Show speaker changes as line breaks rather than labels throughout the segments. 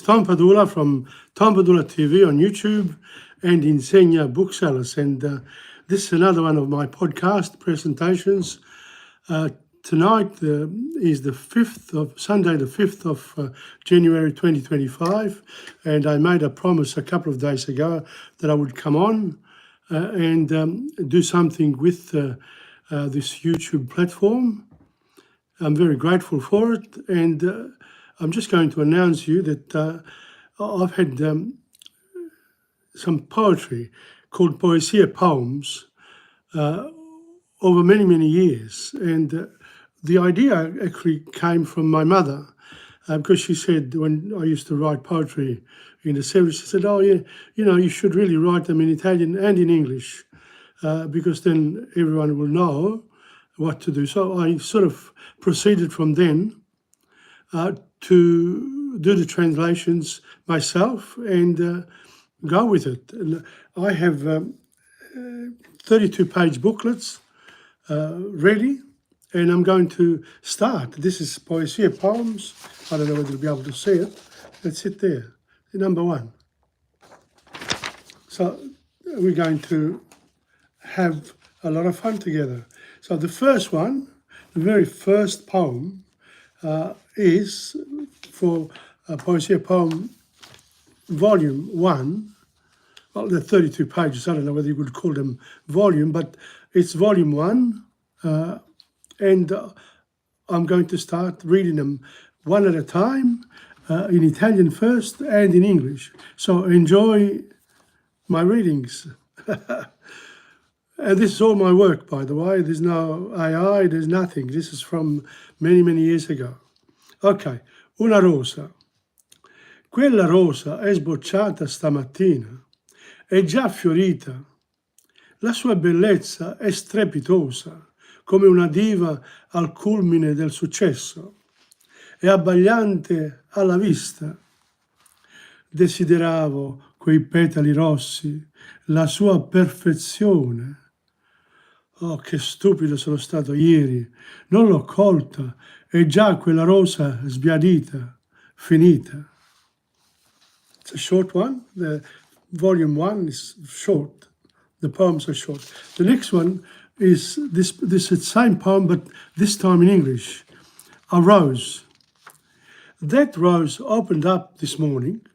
Tom Padula from TomPadulaTV on YouTube and Insegna Booksellers. And this is another one of my podcast presentations. Tonight is Sunday, the 5th of January 2025. And I made a promise a couple of days ago that I would come on and do something with this YouTube platform. I'm very grateful for it, and I'm just going to announce you that I've had some poetry called Poesie Poems over many, many years. And the idea actually came from my mother, because she said when I used to write poetry in the 70s, she said, oh, yeah, you should really write them in Italian and in English, because then everyone will know what to do. So I sort of proceeded from then to do the translations myself and go with it. And I have 32-page booklets ready, and I'm going to start. This is Poesie Poems. I don't know whether you'll be able to see it. Let's sit there, number 1. So we're going to have a lot of fun together. So the first one, the very first poem, is for Poesie Poem Volume 1. Well, there are 32 pages. I don't know whether you would call them volume, but it's Volume 1. And I'm going to start reading them one at a time, in Italian first and in English. So enjoy my readings. And this is all my work, by the way. There's no AI, there's nothing. This is from many, many years ago. Ok, una rosa. Quella rosa è sbocciata stamattina, è già fiorita. La sua bellezza è strepitosa, come una diva al culmine del successo. È abbagliante alla vista. Desideravo quei petali rossi, la sua perfezione. Oh, che stupido sono stato ieri, non l'ho colta, è già quella rosa sbiadita, finita. It's a short one. The volume 1 is short. The poems are short. The next one is this same poem, but this time in English. A rose. That rose opened up this morning.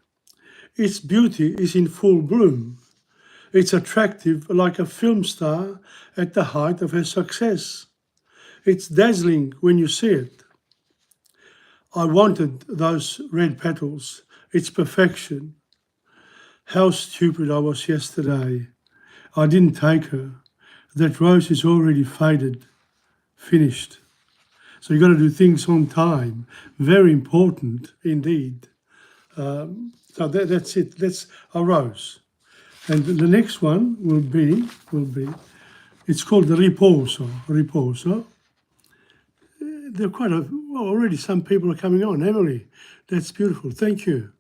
Its beauty is in full bloom. It's attractive like a film star at the height of her success. It's dazzling when you see it. I wanted those red petals, its perfection. How stupid I was yesterday. I didn't take her. That rose is already faded, finished. So you've got to do things on time. Very important indeed. So that's it. That's a rose. And the next one will be, it's called the Riposo. Riposo. There are already some people are coming on. Emily, that's beautiful. Thank you.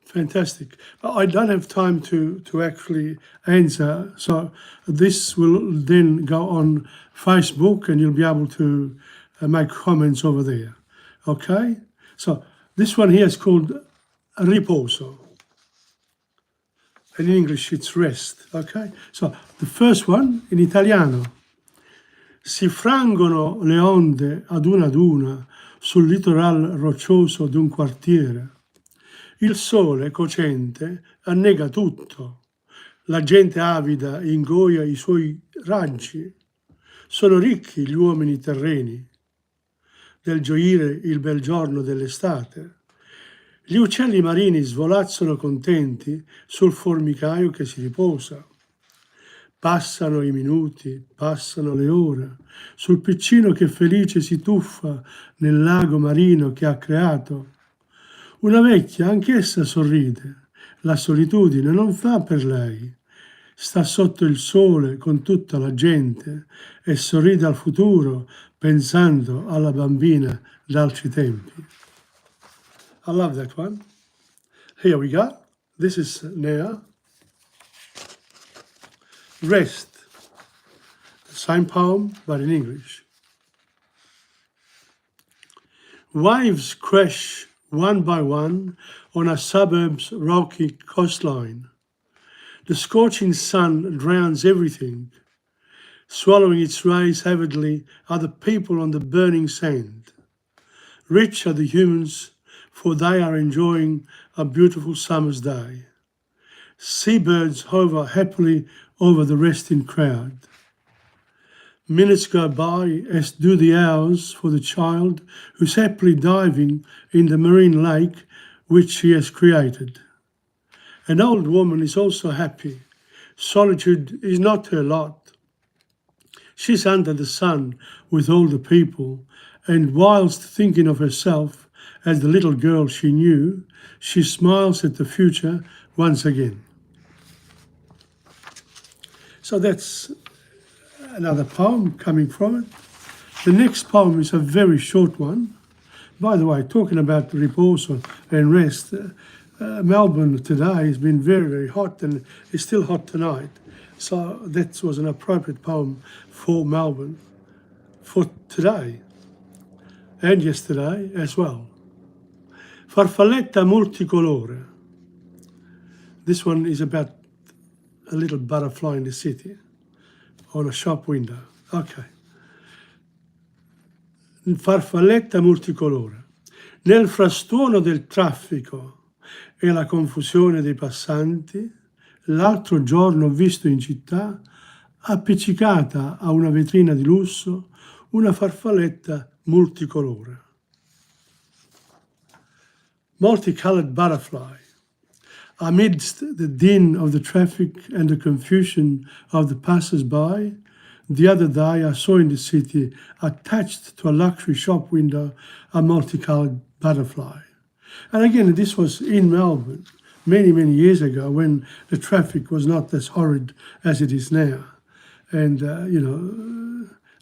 Fantastic. I don't have time to actually answer. So this will then go on Facebook and you'll be able to make comments over there. Okay? So this one here is called Riposo. And in English, it's rest, okay? So, the first one, in Italiano. Si frangono le onde ad una sul litoral roccioso d'un quartiere. Il sole cocente annega tutto. La gente avida ingoia i suoi raggi. Sono ricchi gli uomini terreni. Del gioire il bel giorno dell'estate. Gli uccelli marini svolazzano contenti sul formicaio che si riposa. Passano i minuti, passano le ore, sul piccino che felice si tuffa nel lago marino che ha creato. Una vecchia anch'essa sorride, la solitudine non fa per lei. Sta sotto il sole con tutta la gente e sorride al futuro pensando alla bambina d'altri tempi. I love that one. Here we go. This is now Rest. The same poem, but in English. Waves crash one by one on a suburb's rocky coastline. The scorching sun drowns everything. Swallowing its rays avidly are the people on the burning sand. Rich are the humans, for they are enjoying a beautiful summer's day. Seabirds hover happily over the resting crowd. Minutes go by, as do the hours for the child who's happily diving in the marine lake which she has created. An old woman is also happy. Solitude is not her lot. She's under the sun with all the people, and whilst thinking of herself as the little girl she knew, she smiles at the future once again. So that's another poem coming from it. The next poem is a very short one. By the way, talking about Riposo and rest, Melbourne today has been very, very hot, and it's still hot tonight. So that was an appropriate poem for Melbourne for today and yesterday as well. Farfalletta multicolore. This one is about a little butterfly in the city on a shop window. Ok. Farfalletta multicolore. Nel frastuono del traffico e la confusione dei passanti, l'altro giorno ho visto in città, appiccicata a una vetrina di lusso, una farfalletta multicolore. Multicolored butterfly. Amidst the din of the traffic and the confusion of the passers-by, the other day I saw in the city, attached to a luxury shop window, a multicolored butterfly. And again, this was in Melbourne many, many years ago when the traffic was not as horrid as it is now. And,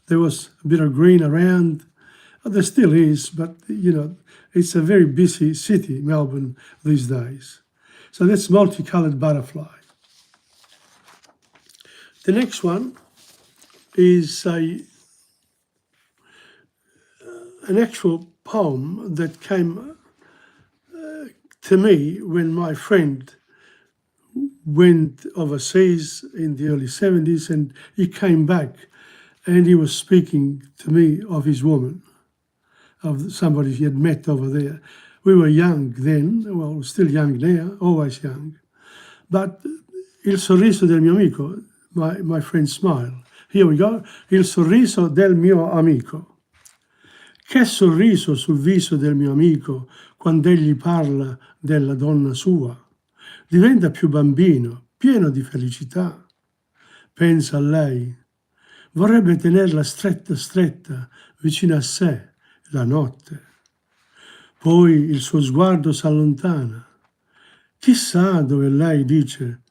there was a bit of green around. There still is, but, it's a very busy city, Melbourne, these days. So that's multicolored butterfly. The next one is an actual poem that came to me when my friend went overseas in the early 70s, and he came back and he was speaking to me of his woman, of somebody he had met over there. We were young then, well, still young now, always young. But il sorriso del mio amico, my friend's smile. Here we go. Il sorriso del mio amico. Che sorriso sul viso del mio amico quando egli parla della donna sua. Diventa più bambino, pieno di felicità. Pensa a lei. Vorrebbe tenerla stretta, stretta, vicino a sé, la notte. Poi il suo sguardo s'allontana. Chissà dove lei dice.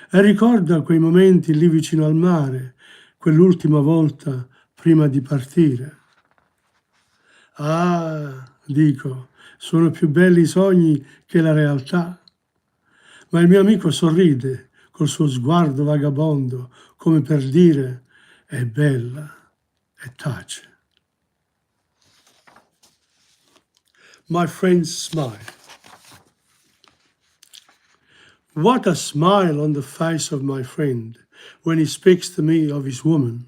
E ricorda quei momenti lì vicino al mare, quell'ultima volta prima di partire. Ah, dico, sono più belli i sogni che la realtà. Ma il mio amico sorride col suo sguardo vagabondo, come per dire, è bella, e tace. My friend's smile. What a smile on the face of my friend when he speaks to me of his woman.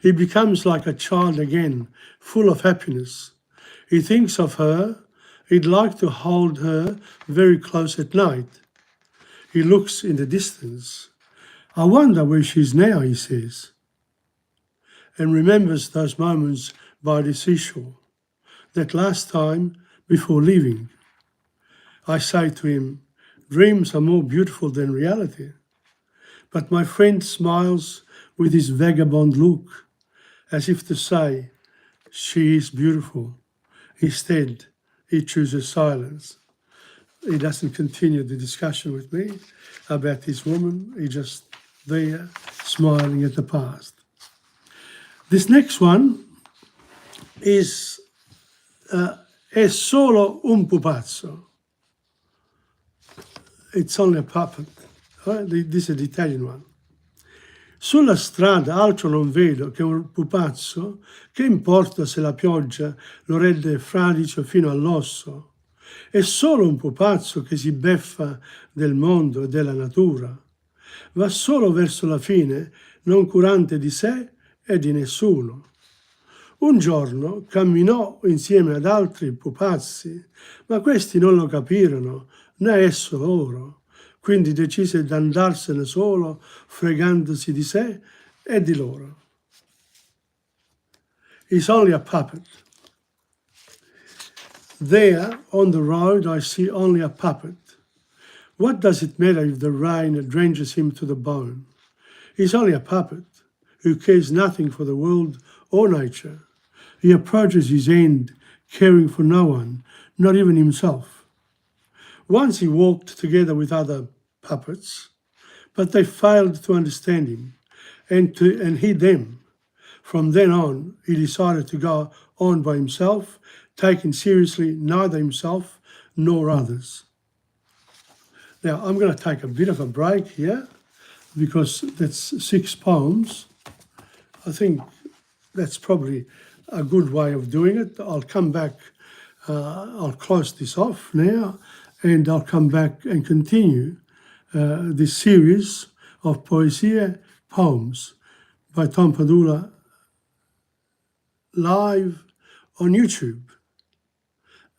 He becomes like a child again, full of happiness. He thinks of her. He'd like to hold her very close at night. He looks in the distance. I wonder where she is now, he says, and remembers those moments by the seashore, that last time before leaving. I say to him, dreams are more beautiful than reality. But my friend smiles with his vagabond look, as if to say, she is beautiful. Instead, he chooses silence. He doesn't continue the discussion with me about his woman. He's just there, smiling at the past. This next one is È solo un pupazzo. It's only a puppet. This is the Italian one. Sulla strada altro non vedo che un pupazzo, che importa se la pioggia lo rende fradicio fino all'osso? È solo un pupazzo che si beffa del mondo e della natura. Va solo verso la fine, non curante di sé e di nessuno. Un giorno camminò insieme ad altri pupazzi, ma questi non lo capirono, né esso loro. Quindi decise di andarsene solo, fregandosi di sé e di loro. He's only a puppet. There, on the road, I see only a puppet. What does it matter if the rain drenches him to the bone? He's only a puppet who cares nothing for the world or nature. He approaches his end, caring for no one, not even himself. Once he walked together with other puppets, but they failed to understand him and heed them. From then on, he decided to go on by himself, taking seriously neither himself nor others. Now, I'm going to take a bit of a break here because that's 6 poems. I think that's probably a good way of doing it. I'll come back, I'll close this off now, and I'll come back and continue this series of Poesie Poems by Tom Padula live on YouTube.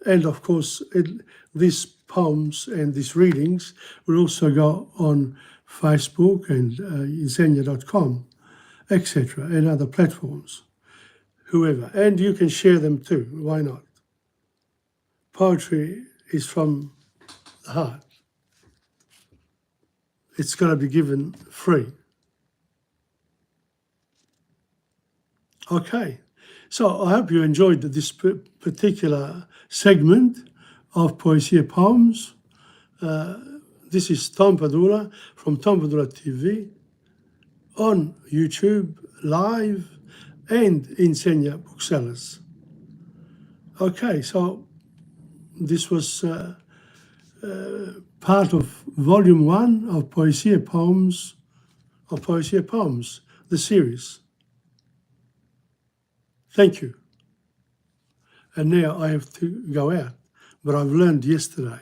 And of course, these poems and these readings will also go on Facebook and Insegna.com, etc., and other platforms, whoever. And you can share them too, why not? Poetry is from the heart. It's going to be given free. Okay, so I hope you enjoyed this particular segment of Poesie Poems. This is Tom Padula from TomPadulaTV on YouTube, live, and Insegna Booksellers. Okay, so this was part of Volume 1 of Poesie Poems, the series. Thank you. And now I have to go out, but I've learned yesterday